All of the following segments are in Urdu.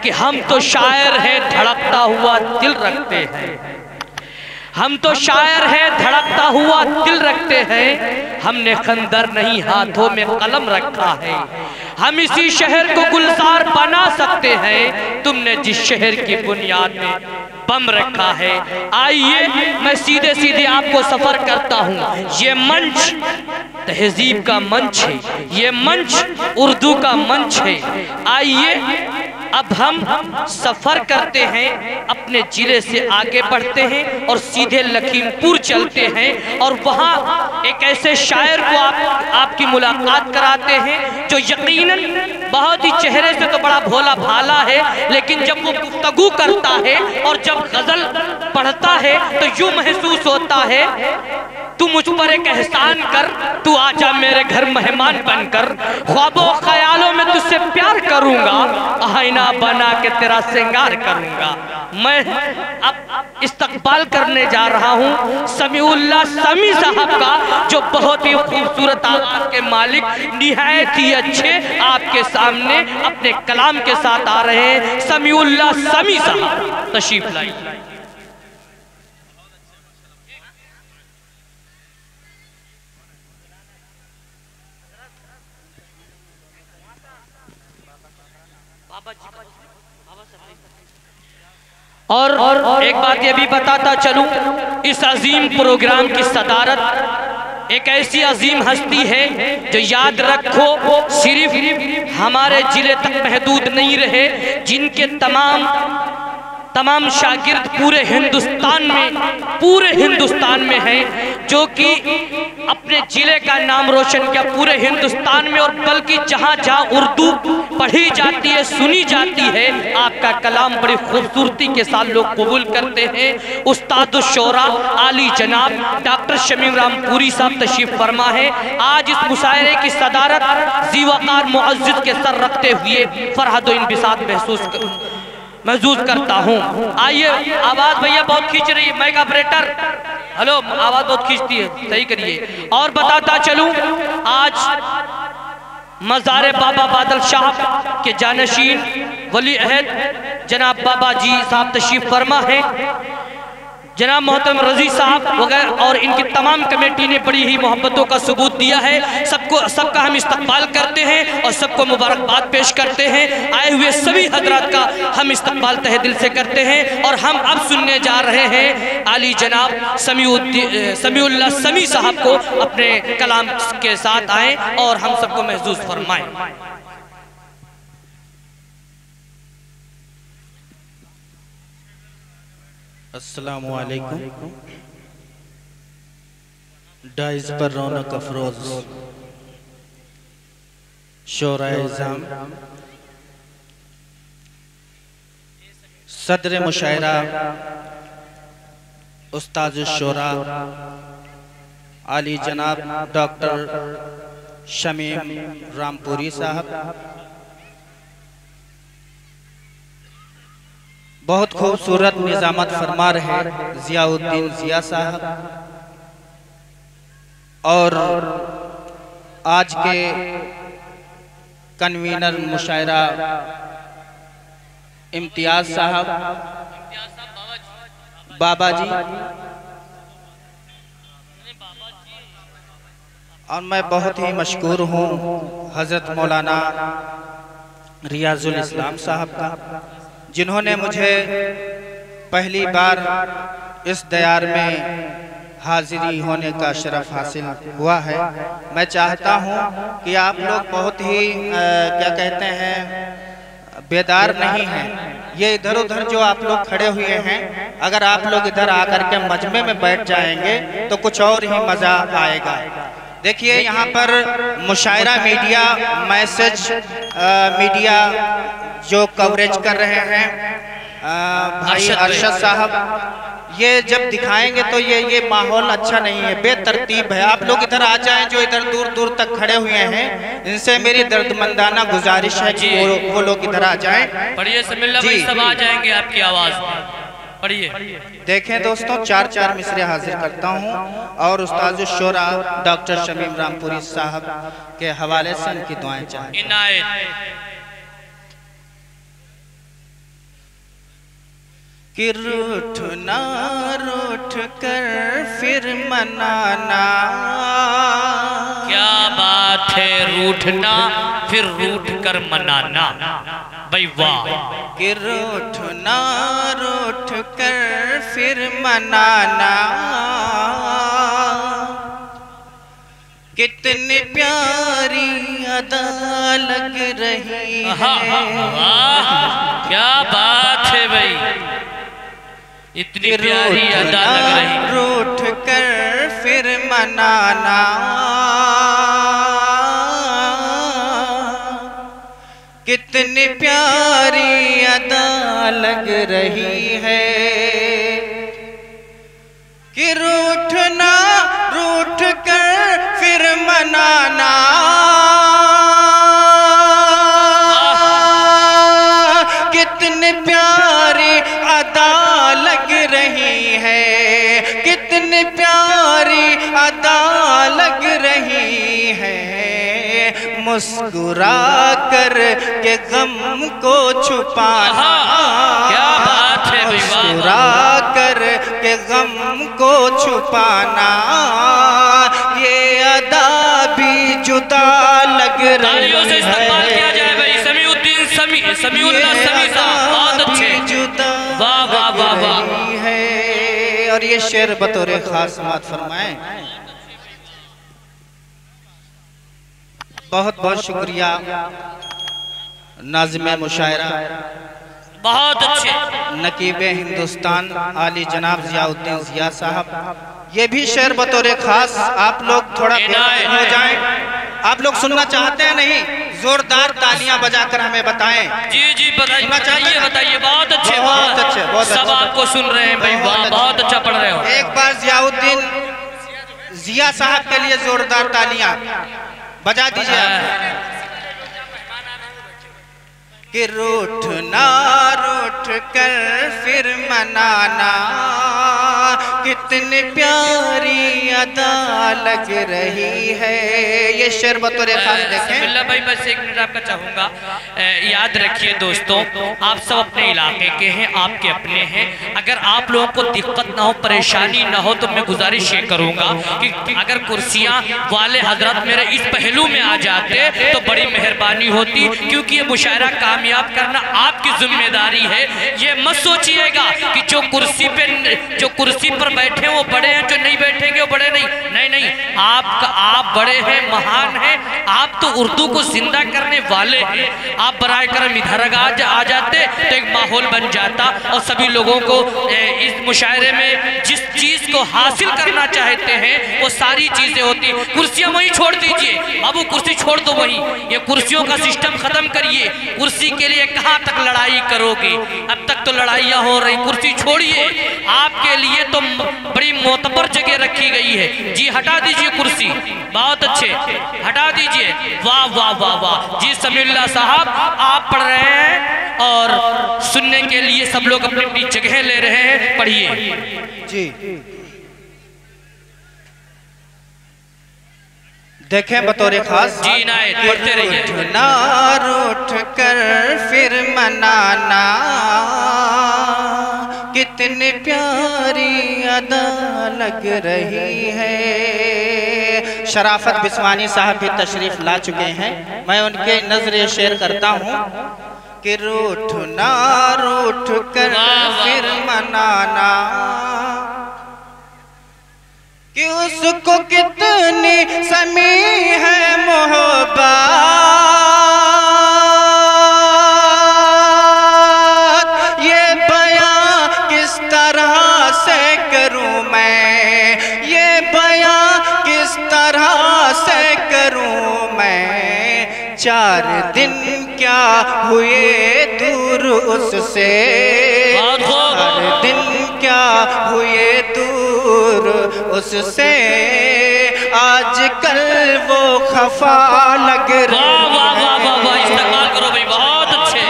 کہ ہم تو شاعر ہیں دھڑکتا ہوا دل رکھتے ہیں، ہم تو شاعر ہیں دھڑکتا ہوا دل رکھتے ہیں، ہم نے خنجر نہیں ہاتھوں میں قلم رکھا ہے، ہم اسی شہر کو گلزار بنا سکتے ہیں، تم نے جس شہر کی بنیاد میں بم رکھا ہے۔ آئیے میں سیدھے سیدھے آپ کو سفر کرتا ہوں، یہ منچ تہذیب کا منچ ہے، یہ منچ اردو کا منچ ہے۔ آئیے اب ہم سفر کرتے ہیں، اپنے ضلع سے آگے بڑھتے ہیں اور سیدھے لکھیم پور چلتے ہیں، اور وہاں ایک ایسے شاعر کو آپ کی ملاقات کراتے ہیں جو یقیناً بہت ہی چہرے سے تو بڑا بھولا بھالا ہے، لیکن جب وہ گفتگو کرتا ہے اور جب غزل پڑھتا ہے تو یوں محسوس ہوتا ہے تو مجھ پر ایک احسان کر، تو آجا میرے گھر مہمان بن کر، خوابوں و خیالوں میں تجھ سے پیار کروں گا، آئینہ بنا کے تیرا سنگار کروں گا۔ میں اب استقبال کرنے جا رہا ہوں سمیع اللہ سمیع صاحب کا، جو بہت ہی خوبصورت آواز کے مالک، نہایت ہی اچھے آپ کے سامنے اپنے کلام کے ساتھ آ رہے ہیں۔ سمیع اللہ سمیع صاحب تشریف لائیں۔ اور ایک بات یہ بھی بتاتا چلوں، اس عظیم پروگرام کی صدارت ایک ایسی عظیم ہستی ہے جو یاد رکھو صرف ہمارے ضلع تک محدود نہیں رہے، جن کے تمام شاگرد پورے ہندوستان میں ہیں، جو کہ اپنے ضلع کا نام روشن کیا پورے ہندوستان میں، اور بلکہ جہاں جہاں اردو پڑھی جاتی ہے سنی جاتی ہے، آپ کا کلام بڑی خوبصورتی کے ساتھ لوگ قبول کرتے ہیں۔ استاد الشعراء عالی جناب ڈاکٹر شمیم رامپوری صاحب تشریف فرما ہے۔ آج اس مشاعرے کی صدارت ذی وقار معزز کے سر رکھتے ہوئے فرحت و انبساط محسوس کرتا ہوں۔ آئیے آواز بھیا بہت کھینچ رہی ہے، مائک آپریٹر ہلو آواز بہت کھینچتی ہے، صحیح کریے۔ اور بتاتا چلوں آج مزار بابا بادل شاہ کے جانشین ولی عہد جناب بابا جی صاحب تشریف فرما ہے، جناب محترم رضی صاحب وغیرہ، اور ان کی تمام کمیٹی نے بڑی ہی محبتوں کا ثبوت دیا ہے۔ سب کا ہم استقبال کرتے ہیں اور سب کو مبارکباد پیش کرتے ہیں۔ آئے ہوئے سبھی حضرات کا ہم استقبال تہ دل سے کرتے ہیں، اور ہم اب سننے جا رہے ہیں عالی جناب سمیع اللہ سمیع صاحب کو اپنے کلام کے ساتھ آئیں اور ہم سب کو محظوظ فرمائیں۔ السلام علیکم۔ ڈائز پر رونق افروز شعراء اعظام، صدر مشاعرہ استاد الشعراء عالی جناب ڈاکٹر شمیم رامپوری صاحب، بہت خوبصورت نظامت فرما رہے ضیاء الدین ضیاء صاحب، اور آج کے کنوینر مشاعرہ امتیاز صاحب بابا جی، اور میں بہت ہی مشکور ہوں حضرت مولانا ریاض الاسلام صاحب کا، جنہوں نے مجھے پہلی بار اس دیار میں حاضری ہونے کا شرف حاصل ہوا ہے۔ میں چاہتا ہوں کہ آپ لوگ بہت ہی کیا کہتے ہیں بیدار نہیں ہیں، یہ ادھر ادھر جو آپ لوگ کھڑے ہوئے ہیں، اگر آپ لوگ ادھر آ کر کے مجمع میں بیٹھ جائیں گے تو کچھ اور ہی مزہ آئے گا۔ دیکھیے یہاں پر مشاعرہ میڈیا میسج میڈیا جو کوریج کر رہے ہیں بھائی ارشد صاحب، یہ جب دکھائیں گے تو یہ ماحول اچھا نہیں ہے، بے ترتیب ہے۔ آپ لوگ ادھر آ جائیں جو ادھر دور دور تک کھڑے ہوئے ہیں، ان سے میری دردمندانہ گزارش ہے کہ وہ لوگ ادھر آ جائیں۔ پڑھیے سمیع اللہ بھائی، سب آ جائیں گے آپ کی آواز پڑھیے۔ دیکھیں دوستوں، چار مصرے حاضر کرتا ہوں اور استاد الشعراء ڈاکٹر شمیم رامپوری صاحب کے حوالے سے ان کی دعائیں چاہیں۔ کہ روٹھنا روٹھ کر پھر منانا. کیا بات ہے روٹھنا پھر روٹھ کر منانا. بھائی واہ. کہ روٹھنا روٹھ کر پھر منانا. کتنی پیاری ادا لگ رہی ہے. کیا بات ہے بھائی. اتنی پیاری ادا لگ رہی ہے. روٹھ کر پھر منانا. کتنی پیاری ادا لگ رہی ہے. کہ روٹھنا روٹھ کر پھر منانا. کتنی پیاری ادا لگ رہی ہے. کتنی پیاری ادا لگ رہی ہے. مسکرا کر کے غم کو چھپانا. کیا بات ہے بھائی. مسکرا کر کے غم کو چھپانا. یہ ادا بھی جدا لگ رہی ہے. تالیوں سے استقبال کیا جائے بھائی. سمیع الدین سمیع اللہ سمیع صاحب بہت اچھے. واہ واہ واہ واہ. اور یہ شعر بطور خاص سماعت فرمائیں. بہت بہت شکریہ ناظم مشاعرہ بہت اچھے نقیب ہندوستان عالی جناب ضیاء الدین ضیاء صاحب. یہ بھی شعر بطور خاص آپ لوگ تھوڑا بیدار ہو جائیں. آپ لوگ سننا چاہتے ہیں نہیں؟ زوردار تالیاں بجا کر ہمیں بتائیں. جی جی بتائیے بتائیے. بہت اچھے بہت اچھے. سب آپ کو سن رہے ہیں بھائی. واہ بہت اچھا پڑھ رہے ہو. ایک بار ضیاء الدین ضیاء صاحب کے لیے زوردار تالیاں بجا دیجئے. کہ روٹھنا روٹھ کر پھر منانا. کتنی پیاری ادا لگ رہی ہے. یہ شعر بطور خاص دیکھیں. اللہ بھائی بس ایک منٹ آپ کا چاہوں گا. یاد رکھیے دوستوں آپ سب اپنے علاقے کے ہیں. آپ کے اپنے ہیں. اگر آپ لوگوں کو دقت نہ ہو پریشانی نہ ہو تو میں گزارش یہ کروں گا کہ اگر کرسیاں والے حضرات میرے اس پہلو میں آ جاتے تو بڑی مہربانی ہوتی. کیونکہ یہ مشاعرہ کامیاب کرنا آپ کی ذمہ داری ہے. یہ مت سوچئے گا کہ جو کرسی پر بیٹھے وہ بڑے ہیں, جو نہیں بیٹھیں گے وہ بڑے نہیں. نہیں آپ بڑے ہیں, مہان ہیں. آپ تو اردو کو زندہ کرنے والے ہیں. آپ برائے کرم ادھر آ جاتے تو ایک ماحول بن جاتا اور سبھی لوگوں کو اس مشاعرے میں جس چیز کو حاصل کرنا چاہتے ہیں وہ ساری چیزیں ہوتی. کرسیاں وہیں چھوڑ دیجئے. اب وہ کرسی چھوڑ دو وہیں. یہ کرسیوں کا سسٹم ختم کریے. کرسی کے لیے کہاں تک لڑائی کرو گے؟ اب تک تو لڑائیاں ہو رہی. کرسی چھوڑیے. آپ کے لیے تو بڑی معتبر جگہ رکھی گئی ہے. جی ہٹا دیجئے کرسی. بہت اچھے ہٹا دیجئے. واہ واہ واہ واہ. جی سمیع اللہ صاحب آپ پڑھ رہے ہیں اور سننے کے لیے سب لوگ اپنی اپنی جگہیں لے رہے ہیں. پڑھیے. جی دیکھیں بطور خاص. جی عنایت پڑھتے رہیے. روٹھنا روٹھ کر پھر منانا. کتنی پیاری ادا لگ رہی ہے. شرافت بسوانی صاحب بھی تشریف لا چکے ہیں. میں ان کے نظر شعر کرتا ہوں. کہ روٹھنا روٹھ کر پھر منانا. کہ اس کو کتنی سمیع ہے محبت. یہ بیاں کس طرح سے کروں میں. یہ بیاں کس طرح سے کروں میں. 4 دن کیا ہوئے دور اس سے. 4 دن کیا ہوئے دور اس سے. آج کل وہ خفا لگ رہی ہے. استقبال کرو بھائی. بہت اچھے.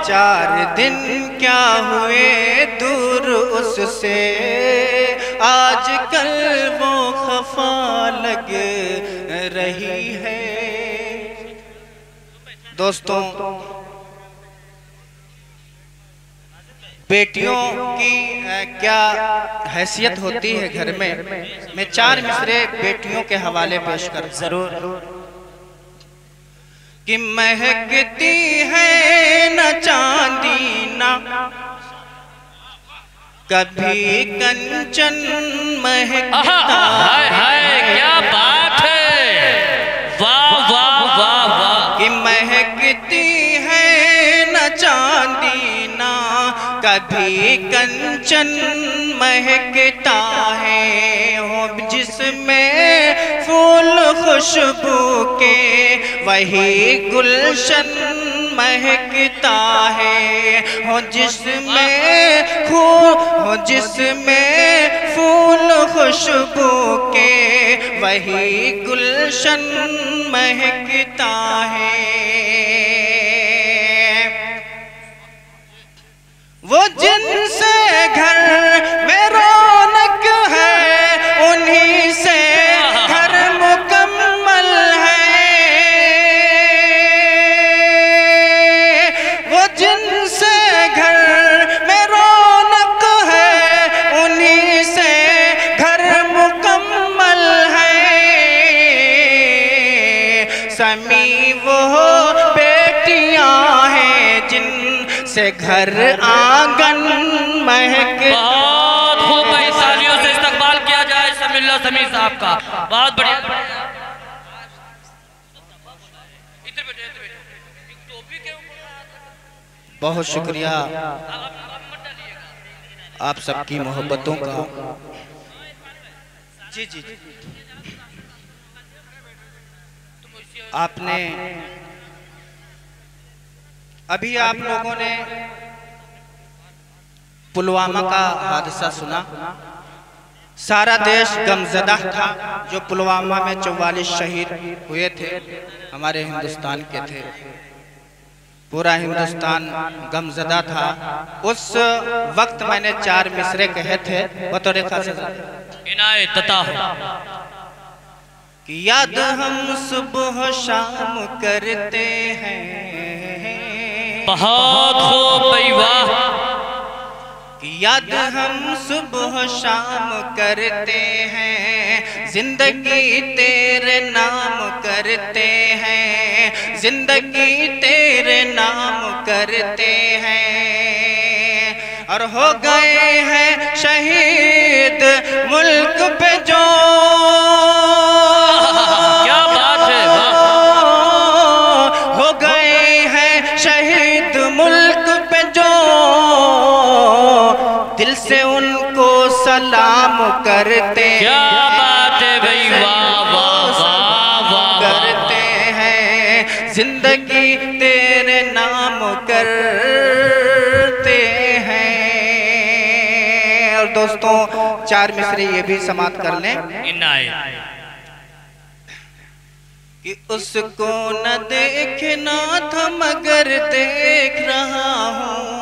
4 دن کیا ہوئے دور اس سے. آج کل وہ خفا لگ رہی ہے. دوستوں بیٹیوں کی کیا حیثیت ہوتی ہے گھر میں، میں 4 مصرے بیٹیوں کے حوالے پیش کر ضرور کہ مہکتی ہے نہ چاندی نہ کبھی کنچن مہکتا ہے، کیا بات ہے، واہ واہ واہ واہ، کہ مہکتی ہے نہ چاندی نہ کبھی کنچن مہکتا ہے، جس میں پھول خوشبو کے وہی گلشن مہکتا ہے، جس میں پھول خوشبو کے وہی گلشن مہکتا ہے، وہ جن سے گھر میں رونق ہے انہی سے گھر مکمل ہے، وہ جن سے گھر میں رونق ہے انہی سے گھر مکمل ہے، سمی وہ بیٹیاں ہیں جن سے گھر آنگن مہکتا ہے۔ بہت خوب بھائی، تالیوں سے استقبال کیا جائے سمی اللہ سمیع صاحب کا، بہت بڑھیا۔ بہت شکریہ آپ سب کی محبتوں کا۔ جی جی آپ نے ابھی آپ لوگوں نے پلوامہ کا حادثہ سنا، سارا دیش غمزدہ تھا، جو پلوامہ میں 44 شہید ہوئے تھے ہمارے ہندوستان کے تھے، پورا ہندوستان غمزدہ تھا۔ اس وقت میں نے 4 مصرے کہے تھے بطور خاص عنایت عطا ہو کہ یاد ہم صبح شام کرتے ہیں، بہت خوب بھائی، واہ، کہ یاد ہم صبح شام کرتے ہیں، زندگی تیرے نام کرتے ہیں، زندگی تیرے نام کرتے ہیں، اور ہو گئے ہیں شہید ملک پہ جو ہو گئے ہیں شہید ملک پہ جو دل سے ان کو سلام کرتے ہیں، کیا بات ہے بھائی، واہ واہ واہ واہ، کرتے ہیں، زندگی تیرے نام کرتے ہیں۔ اور دوستوں 4 مصرے یہ بھی سماعت کر لیں عنایت کہ اس کو نہ دیکھنا تھا مگر دیکھ رہا ہوں،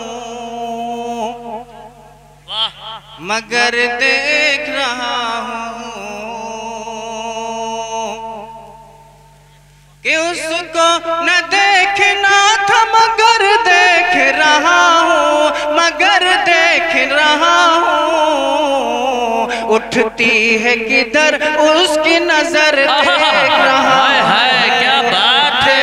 مگر دیکھ رہا ہوں، کہ اس کو نہ دیکھنا تھا مگر دیکھ رہا ہوں، مگر دیکھ رہا ہوں، اٹھتی ہے کدھر اس کی نظر دیکھ رہا ہوں، کیا بات ہے،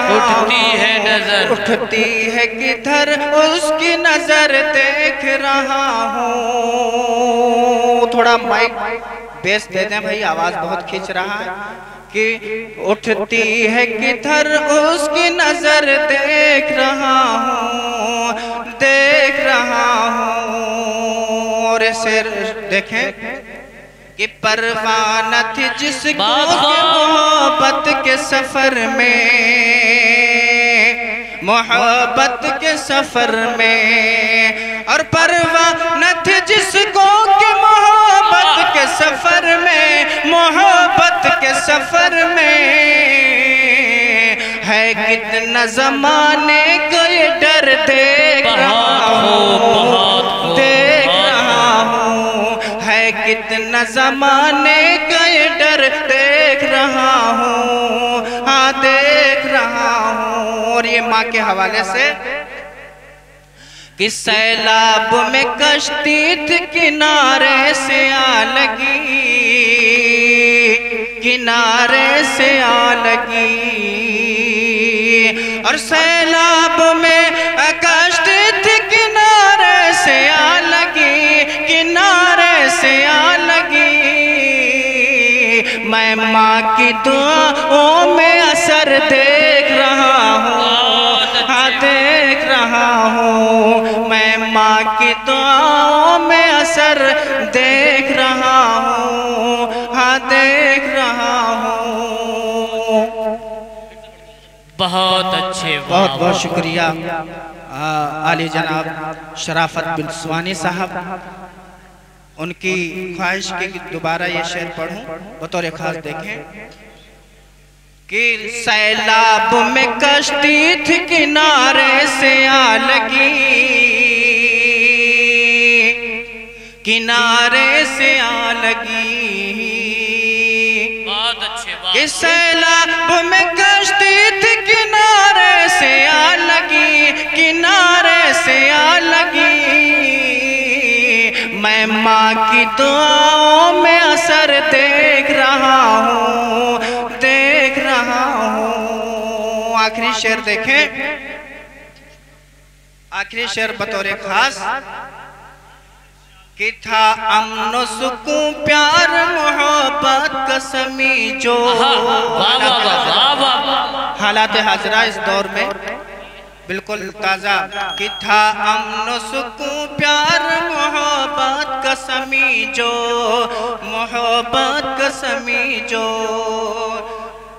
اٹھتی ہے نظر، اٹھتی ہے کدھر اس کی نظر دیکھ رہا ہوں۔ تھوڑا مائک بیس دے دیں بھائی، آواز بہت کھینچ رہا ہے، کہ اٹھتی ہے کدھر اس کی نظر دیکھ رہا ہوں، دیکھ رہا ہوں۔ اور اسے دیکھیں کہ پروانہ تھی جس کو محبت کے سفر میں، محبت کے سفر میں، اور پروانہ تھی جس کو کہ محبت کے سفر میں، محبت کے سفر میں، ہے کتنا زمانے کو یہ ڈر دیکھ رہا ہوں، دیکھ رہا ہوں، ہے کتنا زمانے کا یہ ڈر دیکھ رہا ہوں، ہاں دیکھ رہا ہوں۔ اور یہ ماں کے حوالے سے کہ سیلاب میں کشتی تھی کنارے سے آ لگی، کنارے سے آ لگی، اور سیلاب میں کشتی تھی کنارے سے آ لگی، کنارے سے آ لگی۔ میں ماں کی دعاؤں میں اثر دیکھ رہا ہوں، ہاں دیکھ رہا ہوں، میں ماں کی دعاؤں میں اثر دیکھ رہا ہوں، ہاں دیکھ رہا ہوں۔ بہت اچھے، بہت بہت شکریہ عالی جناب شرافت بن سوانی صاحب۔ ان کی خواہش کی دوبارہ یہ شعر پڑھوں، بطور خاص دیکھیں کہ سیلاب میں کشتی تھی کنارے سے آ لگی، کنارے سے آ لگی، بہت اچھے، کہ سیلاب میں کشتی تھی کنارے سے آ لگی، کنارے سے آ لگی۔ میں ماں کی دعاؤں میں اثر دیکھ رہا ہوں، دیکھ رہا ہوں۔ آخری شعر دیکھیں، آخری شعر بطور خاص کہ تھا امن و سکون پیار محبت کا سمیجو۔ حالات حاضرہ اس دور میں بالکل تازہ کہ تھا امن و سکون پیار محبت کا سمیجو، محبت کا سمیجو،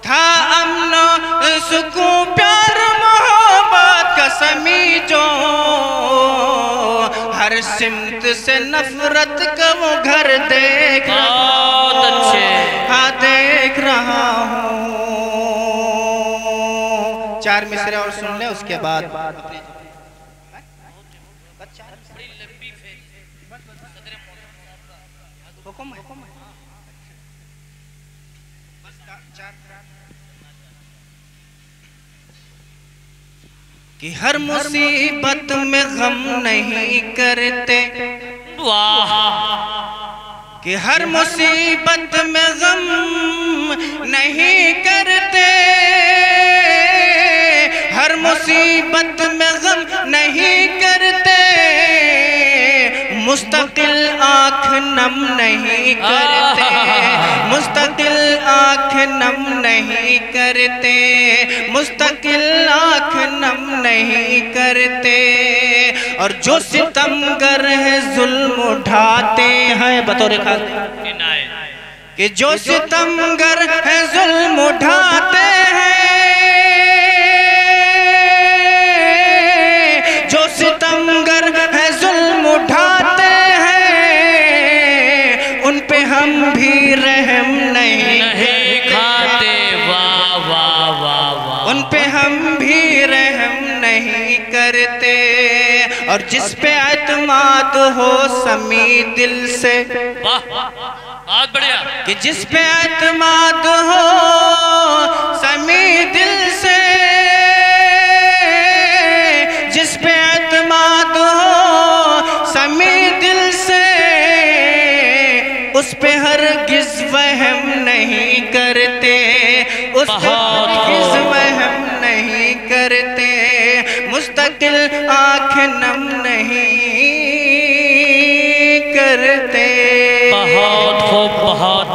تھا امن و سکون پیار محبت کا سمیجو، ہر سمت سے نفرت کا وہ گھر دیکھ بہت اچھے، ہاں دیکھ رہا ہوں۔ چار مصرے اور سن لیں اس کے بعد کہ ہر مصیبت میں غم نہیں کرتے، کہ ہر مصیبت میں غم نہیں کرتے، ہر مصیبت میں غم نہیں کرتے، مستقل آنکھ نم نہیں کرتے، مستقل آنکھ نم نہیں کرتے، مستقل آنکھ نم نہیں کرتے، اور جو ستمگر ہے ظلم اٹھاتے ہیں، بطور خاص کہ جو ستمگر ہے ظلم اٹھاتے ہیں، جو ستمگر ہے ظلم اٹھاتے ہیں، ان پہ ہم بھی رحم نہیں کھاتے، واہ واہ واہ واہ، ان پہ ہم بھی رحم نہیں کرتے، اور جس پہ اعتماد ہو سمی دل سے، بہت بڑھیا، کہ جس پہ اعتماد ہو سمی دل سے، جس پہ اعتماد ہو سمی دل سے، اس پہ ہرگز وہم نہیں کرتے، اس پہ ہرگز وہم نہیں کرتے، مستقل آنکھ نم نہیں کرتے۔ بہت خوب، بہت